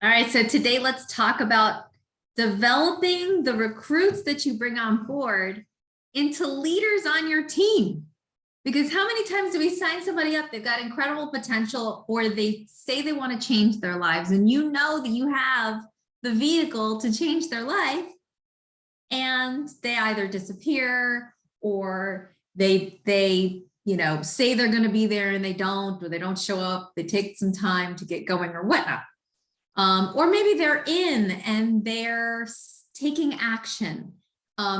All right, so today let's talk about developing the recruits that you bring on board into leaders on your team. Because how many times do we sign somebody up, they've got incredible potential, or they say they want to change their lives, and you know that you have the vehicle to change their life, and they either disappear or they say they're going to be there and they don't, or they don't show up, they take some time to get going or whatnot. Or maybe they're in and they're taking action.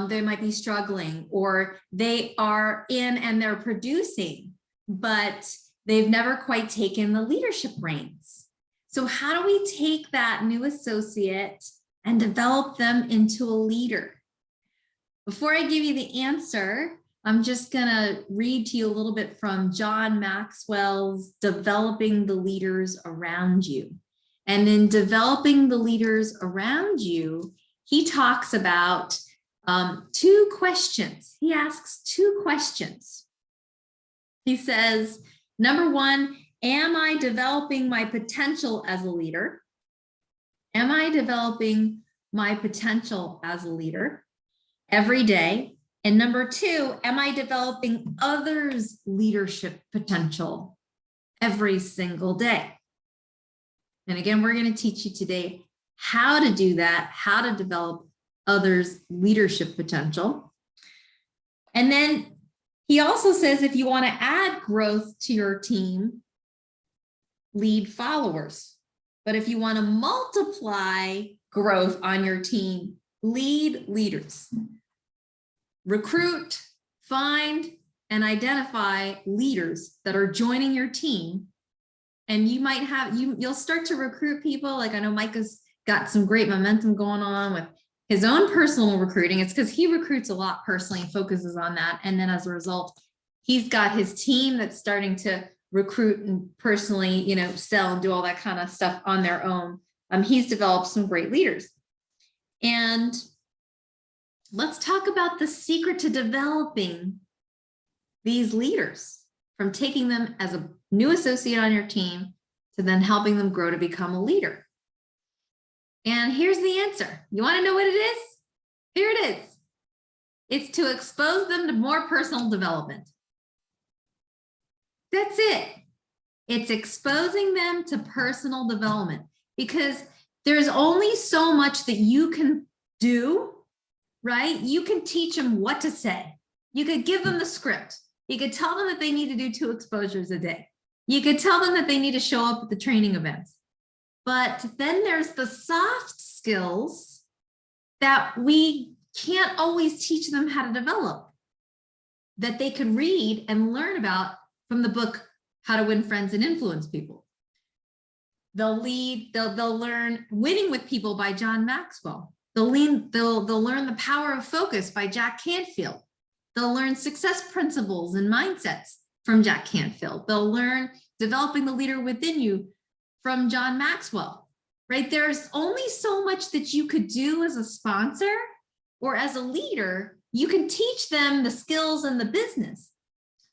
They might be struggling, or they are in and they're producing, but they've never quite taken the leadership reins. So how do we take that new associate and develop them into a leader? Before I give you the answer, I'm just going to read to you a little bit from John Maxwell's Developing the Leaders Around You. And in developing the leaders around you, he talks about two questions. He asks two questions. He says, number one, am I developing my potential as a leader? Am I developing my potential as a leader every day? And number two, am I developing others' leadership potential every single day? And again, we're going to teach you today how to do that, how to develop others' leadership potential. And then he also says, if you want to add growth to your team, lead followers. But if you want to multiply growth on your team, lead leaders. Recruit, find, and identify leaders that are joining your team. And you might have, you'll start to recruit people. Like I know Micah's got some great momentum going on with his own personal recruiting. It's because he recruits a lot personally and focuses on that. And then as a result, he's got his team that's starting to recruit and personally, sell and do all that kind of stuff on their own. He's developed some great leaders. And let's talk about the secret to developing these leaders, from taking them as a new associate on your team to then helping them grow to become a leader. And here's the answer. You want to know what it is? Here it is. It's to expose them to more personal development. That's it. It's exposing them to personal development, because there's only so much that you can do, right? You can teach them what to say. You could give them the script. You could tell them that they need to do 2 exposures a day. You could tell them that they need to show up at the training events. But then there's the soft skills that we can't always teach them how to develop, that they could read and learn about from the book, How to Win Friends and Influence People. They'll learn Winning with People by John Maxwell. They'll learn The Power of Focus by Jack Canfield. They'll learn Success Principles and Mindsets from Jack Canfield. They'll learn Developing the Leader Within You from John Maxwell, right? There's only so much that you could do as a sponsor or as a leader. You can teach them the skills and the business.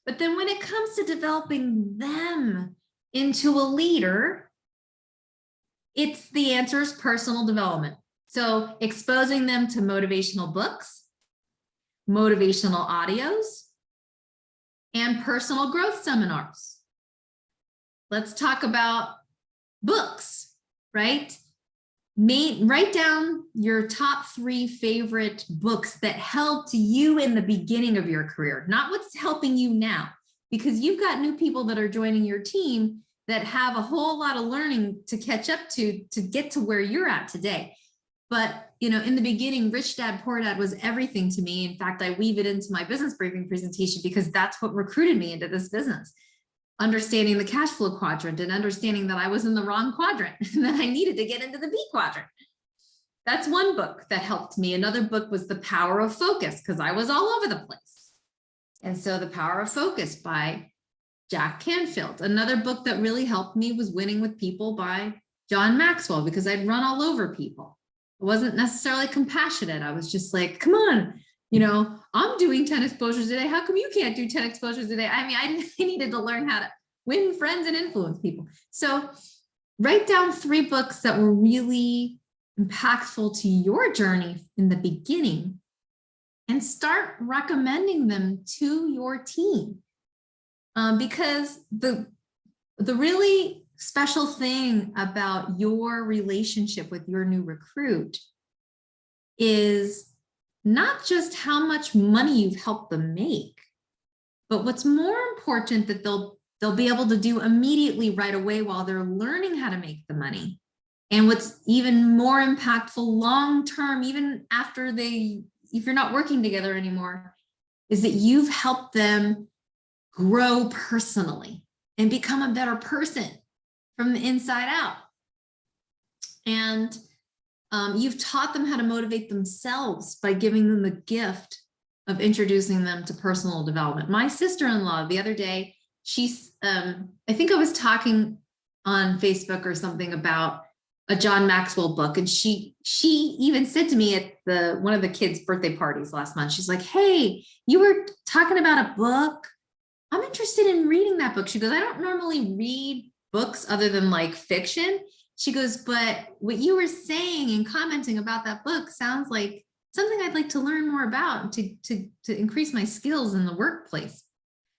But then when it comes to developing them into a leader, the answer is personal development. So exposing them to motivational books, motivational audios, and personal growth seminars. Let's talk about books, right? Write down your top 3 favorite books that helped you in the beginning of your career, not what's helping you now, because you've got new people that are joining your team that have a whole lot of learning to catch up to get to where you're at today. But, in the beginning, Rich Dad, Poor Dad was everything to me. In fact, I weave it into my business briefing presentation because that's what recruited me into this business. Understanding the cash flow quadrant and understanding that I was in the wrong quadrant and that I needed to get into the B quadrant. That's one book that helped me. Another book was The Power of Focus, because I was all over the place. And so The Power of Focus by Jack Canfield. Another book that really helped me was Winning with People by John Maxwell, because I'd run all over people. I wasn't necessarily compassionate. I was just like, come on, I'm doing 10 exposures a day. How come you can't do 10 exposures a day? I mean, I needed to learn how to win friends and influence people. So write down 3 books that were really impactful to your journey in the beginning and start recommending them to your team. Because the really special thing about your relationship with your new recruit is not just how much money you've helped them make, but what's more important that they'll be able to do immediately right away while they're learning how to make the money. And what's even more impactful long-term, even after if you're not working together anymore, is that you've helped them grow personally and become a better person from the inside out. And you've taught them how to motivate themselves by giving them the gift of introducing them to personal development. My sister-in-law the other day, I think I was talking on Facebook or something about a John Maxwell book. And she even said to me at one of the kids' birthday parties last month, she's like, hey, you were talking about a book. I'm interested in reading that book. She goes, I don't normally read books other than like fiction. She goes, but what you were saying and commenting about that book sounds like something I'd like to learn more about to increase my skills in the workplace.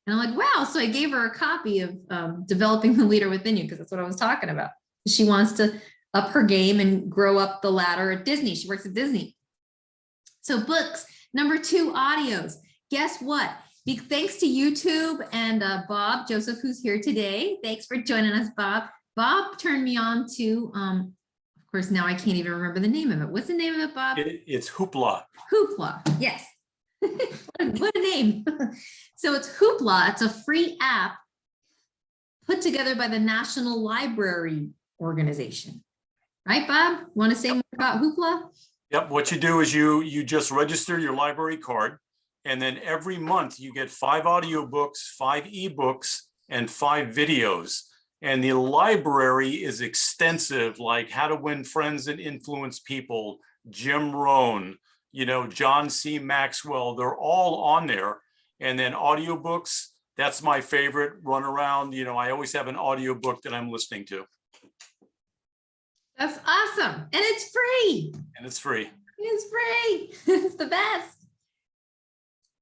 And I'm like, wow. So I gave her a copy of Developing the Leader Within You, because that's what I was talking about. She wants to up her game and grow up the ladder at Disney. She works at Disney. So books. Number 2, audios. Guess what? Thanks to YouTube and Bob Joseph, who's here today. Thanks for joining us, Bob. Bob turned me on to, of course, now I can't even remember the name of it. What's the name of it, Bob? It's Hoopla. Hoopla, yes. What a name. So it's Hoopla. It's a free app put together by the National Library Organization. Right, Bob? Want to say more about Hoopla? Yep. What you do is you just register your library card, and then every month you get 5 audiobooks, 5 ebooks, and 5 videos. And the library is extensive, like How to Win Friends and Influence People, Jim Rohn, John C. Maxwell. They're all on there. And then audiobooks, that's my favorite. Run around, I always have an audiobook that I'm listening to. That's awesome. And it's free. It's free. It's the best.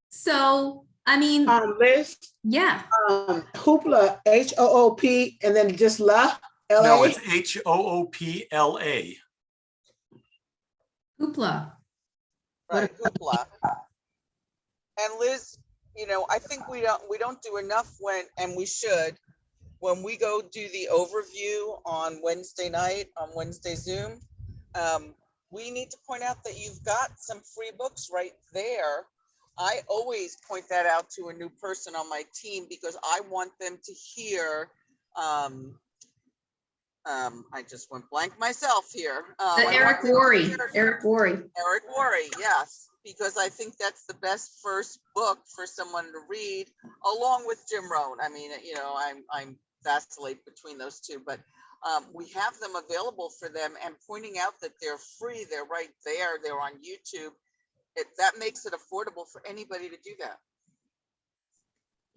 So, I mean, Liz, yeah. Hoopla, H-O-O-P, and then just La, L-A? No, it's H-O-O-P-L-A. Hoopla. Right, Hoopla. And Liz, I think we don't do enough and we should, when we go do the overview on Wednesday night, on Wednesday Zoom, we need to point out that you've got some free books right there. I always point that out to a new person on my team because I want them to hear, I just went blank myself here. Eric Worre, yes, because I think that's the best first book for someone to read, along with Jim Rohn. I mean, I'm vacillate between those two, but we have them available for them, and pointing out that they're free, they're right there, they're on YouTube. That makes it affordable for anybody to do that.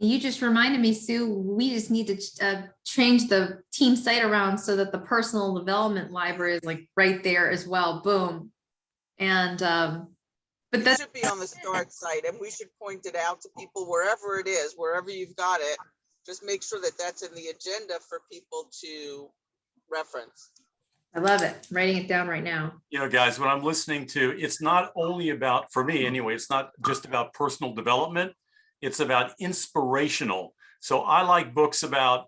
You just reminded me, Sue, we just need to change the team site around so that the personal development library is like right there as well. Boom. And but that should be on the start site, and we should point it out to people wherever it is, wherever you've got it. Just make sure that that's in the agenda for people to reference. I love it. I'm writing it down right now. Guys, when I'm listening to, it's not only about, for me anyway, it's not just about personal development. It's about inspirational. So I like books about,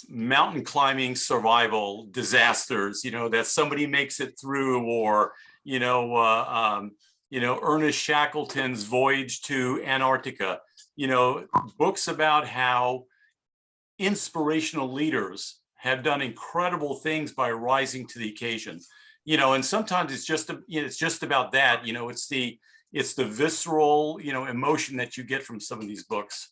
mountain climbing, survival, disasters, that somebody makes it through, or, Ernest Shackleton's voyage to Antarctica, books about how inspirational leaders have done incredible things by rising to the occasion, and sometimes it's just about that, it's the visceral, emotion that you get from some of these books.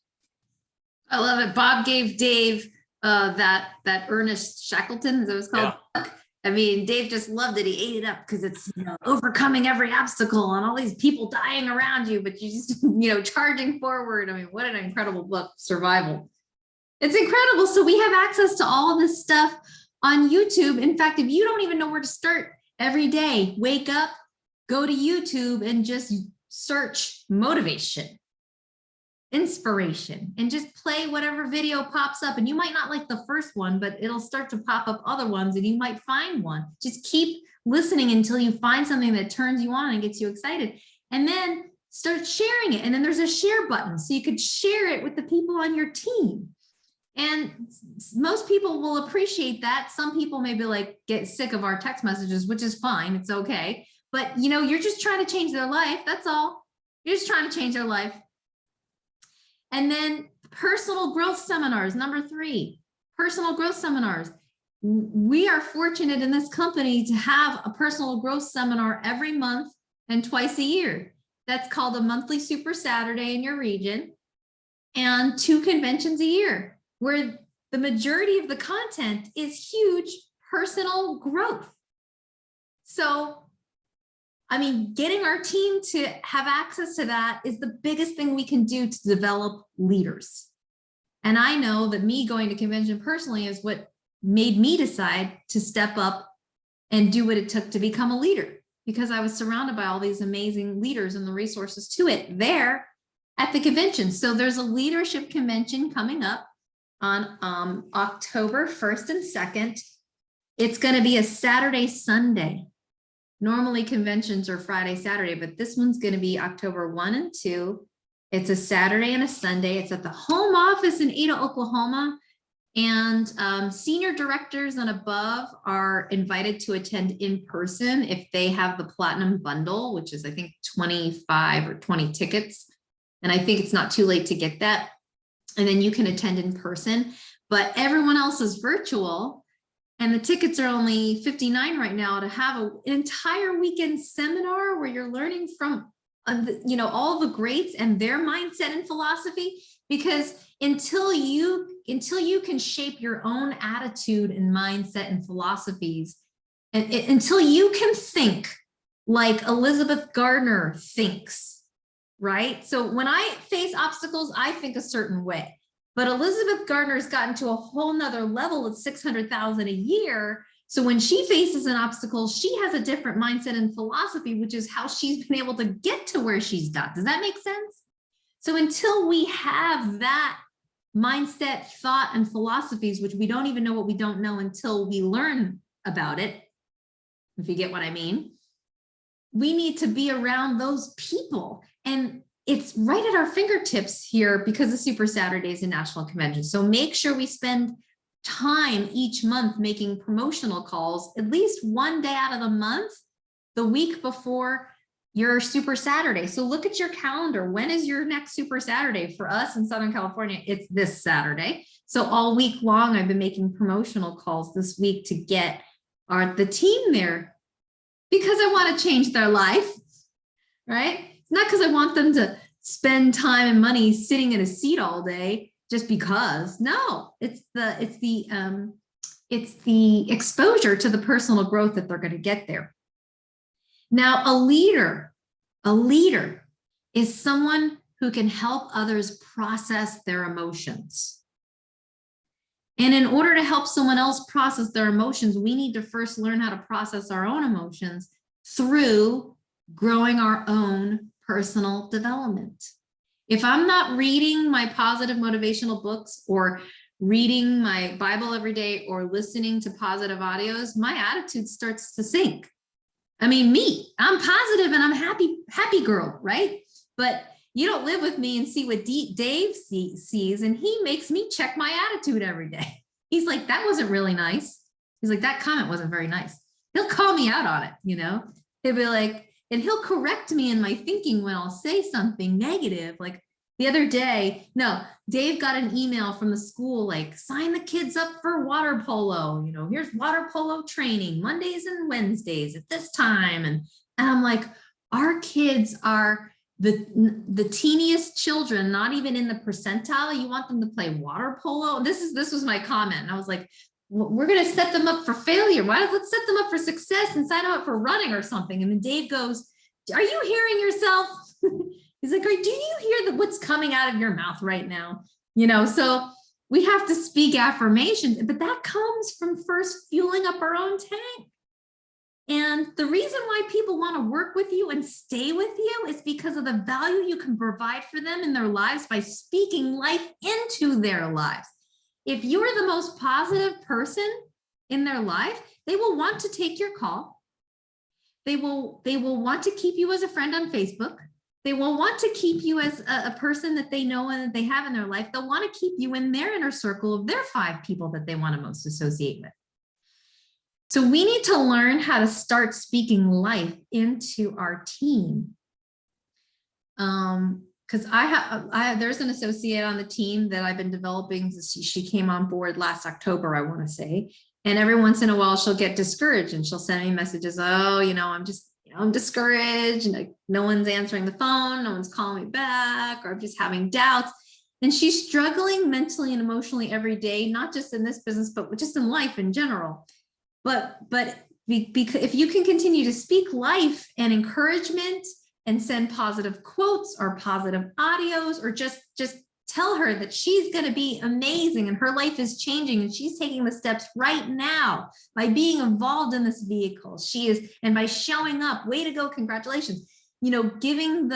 I love it. Bob gave Dave that Ernest Shackleton, as it was called. Yeah. I mean, Dave just loved it. He ate it up because it's overcoming every obstacle and all these people dying around you, but you just charging forward. I mean, what an incredible book, survival. It's incredible. So we have access to all of this stuff on YouTube. In fact, if you don't even know where to start every day, wake up, go to YouTube and just search motivation, inspiration, and just play whatever video pops up. And you might not like the first one, but it'll start to pop up other ones and you might find one. Just keep listening until you find something that turns you on and gets you excited. And then start sharing it. And then there's a share button, so you could share it with the people on your team. And most people will appreciate that. Some people maybe like get sick of our text messages, which is fine. It's okay. But you know, you're just trying to change their life. That's all. You're just trying to change their life. And then personal growth seminars. Number 3, personal growth seminars. We are fortunate in this company to have a personal growth seminar every month and twice a year. That's called a monthly Super Saturday in your region, and 2 conventions a year, where the majority of the content is huge personal growth. So, I mean, getting our team to have access to that is the biggest thing we can do to develop leaders. And I know that me going to convention personally is what made me decide to step up and do what it took to become a leader, because I was surrounded by all these amazing leaders and the resources to it there at the convention. So there's a leadership convention coming up on October 1st and 2nd. It's going to be a Saturday, Sunday. Normally conventions are Friday, Saturday, but this one's going to be October 1 and 2. It's a Saturday and a Sunday. It's at the home office in Ada, Oklahoma. And senior directors and above are invited to attend in person if they have the platinum bundle, which is, I think, 25 or 20 tickets. And I think it's not too late to get that. And then you can attend in person, but everyone else is virtual. And the tickets are only $59 right now to have an entire weekend seminar where you're learning from, all the greats and their mindset and philosophy. Because until you can shape your own attitude and mindset and philosophies, and until you can think like Elizabeth Gardner thinks, right? So when I face obstacles, I think a certain way. But Elizabeth Gardner's gotten to a whole nother level at $600,000 a year. So when she faces an obstacle, she has a different mindset and philosophy, which is how she's been able to get to where she's done. Does that make sense? So until we have that mindset, thought, and philosophies, which we don't even know what we don't know until we learn about it, if you get what I mean, we need to be around those people. And it's right at our fingertips here because of Super Saturdays and National Convention. So make sure we spend time each month making promotional calls, at least one day out of the month, the week before your Super Saturday. So look at your calendar. When is your next Super Saturday? For us in Southern California, it's this Saturday. So all week long, I've been making promotional calls this week to get the team there because I want to change their life, right? It's not because I want them to spend time and money sitting in a seat all day just because. No, it's the exposure to the personal growth that they're going to get there. Now, a leader is someone who can help others process their emotions. And in order to help someone else process their emotions, we need to first learn how to process our own emotions through growing our own personal development. If I'm not reading my positive motivational books or reading my Bible every day or listening to positive audios, my attitude starts to sink. I mean, I'm positive and I'm happy girl, right? But you don't live with me and see what Dave sees, and he makes me check my attitude every day. He's like, that wasn't really nice. He's like, that comment wasn't very nice. He'll call me out on it, He'll be like, and he'll correct me in my thinking when I'll say something negative. Like the other day, Dave got an email from the school, like, sign the kids up for water polo. Here's water polo training Mondays and Wednesdays at this time. And I'm like, our kids are the teeniest children, not even in the percentile. You want them to play water polo? This was my comment. And I was like, we're going to set them up for failure. Let's set them up for success and sign them up for running or something. And then Dave goes, are you hearing yourself? He's like, do you hear what's coming out of your mouth right now? So We have to speak affirmations, but that comes from first fueling up our own tank. And the reason why people want to work with you and stay with you is because of the value you can provide for them in their lives by speaking life into their lives. If you are the most positive person in their life, they will want to take your call. They will want to keep you as a friend on Facebook. They will want to keep you as a person that they know and that they have in their life. They'll want to keep you in their inner circle of their 5 people that they want to most associate with. So we need to learn how to start speaking life into our team. Because there's an associate on the team that I've been developing. She came on board last October, I want to say. And every once in a while, she'll get discouraged and she'll send me messages. Oh, I'm discouraged. And no one's answering the phone. No one's calling me back, or I'm just having doubts. And she's struggling mentally and emotionally every day, not just in this business, but just in life in general. But because if you can continue to speak life and encouragement and send positive quotes or positive audios, or just tell her that she's going to be amazing and her life is changing and she's taking the steps right now by being involved in this vehicle. She is, and by showing up, way to go, congratulations, giving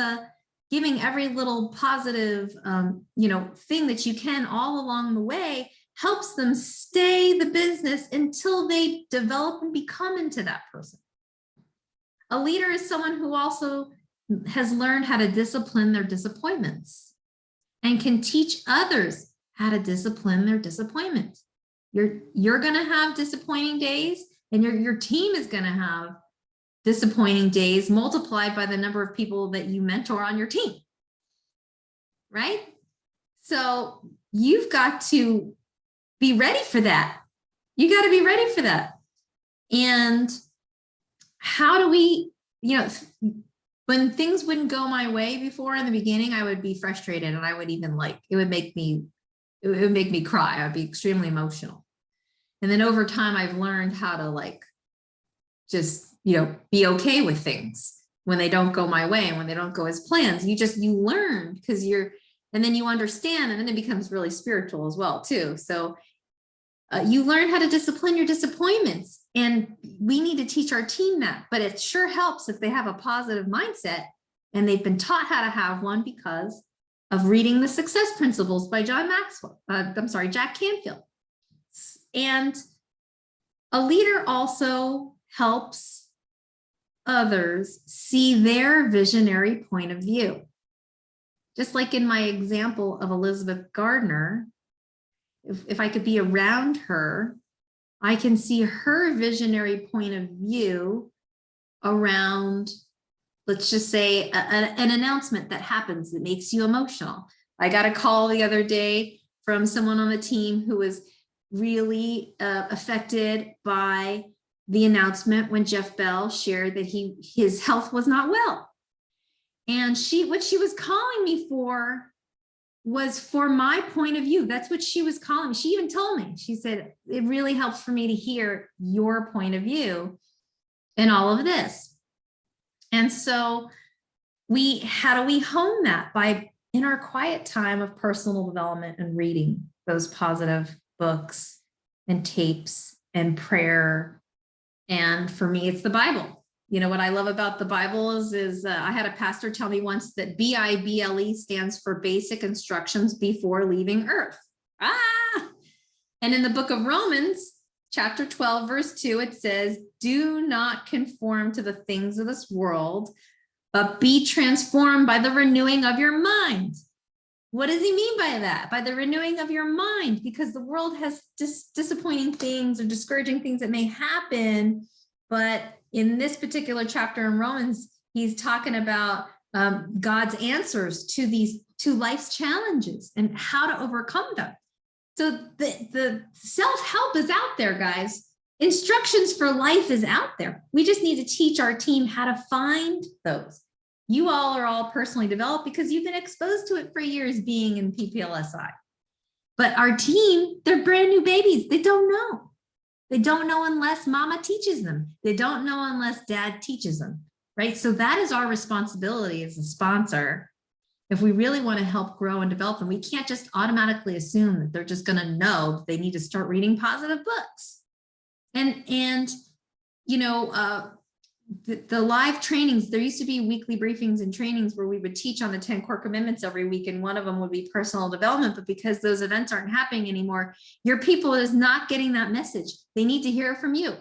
every little positive, thing that you can all along the way helps them stay the business until they develop and become into that person. A leader is someone who also has learned how to discipline their disappointments and can teach others how to discipline their disappointment. You're going to have disappointing days, and your team is going to have disappointing days multiplied by the number of people that you mentor on your team, right? So you've got to be ready for that. You got to be ready for that. And how do we, when things wouldn't go my way before in the beginning, I would be frustrated, and I would even it would make me cry. I would be extremely emotional. And then over time, I've learned how to just, be okay with things when they don't go my way and when they don't go as planned. You learn because and then you understand, and then it becomes really spiritual as well too. So you learn how to discipline your disappointments, and we need to teach our team that, but it sure helps if they have a positive mindset and they've been taught how to have one because of reading The Success Principles by Jack Canfield. And a leader also helps others see their visionary point of view. Just like in my example of Elizabeth Gardner, if I could be around her, I can see her visionary point of view around, let's just say, an announcement that happens that makes you emotional. I got a call the other day from someone on the team who was really affected by the announcement when Jeff Bell shared that his health was not well. And what she was calling me for was for my point of view. That's what she was calling me. She even told me, she said, it really helps for me to hear your point of view in all of this. And so how do we hone that? By in our quiet time of personal development and reading those positive books and tapes and prayer. And for me, it's the Bible. What I love about the Bible is I had a pastor tell me once that BIBLE stands for basic instructions before leaving earth. And in the book of Romans, chapter 12, verse 2, it says, do not conform to the things of this world, but be transformed by the renewing of your mind. What does he mean by that? By the renewing of your mind, because the world has disappointing things or discouraging things that may happen. But in this particular chapter in Romans, he's talking about God's answers to life's challenges and how to overcome them. So the self-help is out there, guys. Instructions for life is out there. We just need to teach our team how to find those. You all are all personally developed because you've been exposed to it for years being in PPLSI. But our team, they're brand new babies. They don't know. They don't know unless mama teaches them. They don't know unless dad teaches them, right? So that is our responsibility as a sponsor, If we really want to help grow and develop them, we can't just automatically assume that they're just going to know that they need to start reading positive books. And you know, the live trainings, there used to be weekly briefings and trainings where we would teach on the 10 core commitments every week, and one of them would be personal development. But because those events aren't happening anymore, your people is not getting that message. They need to hear it from you.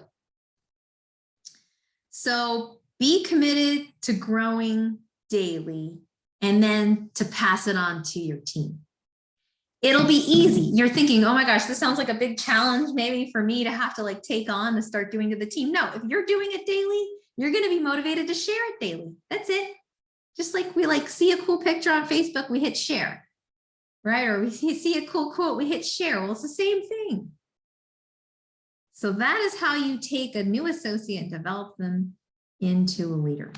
So be committed to growing daily and then to pass it on to your team. It'll be easy. You're thinking, oh my gosh, this sounds like a big challenge maybe for me to have to like take on to start doing to the team. No, if you're doing it daily, you're going to be motivated to share it daily. That's it. Just like we like see a cool picture on Facebook, we hit share, right? Or we see a cool quote, we hit share. Well, it's the same thing. So that is how you take a new associate and develop them into a leader.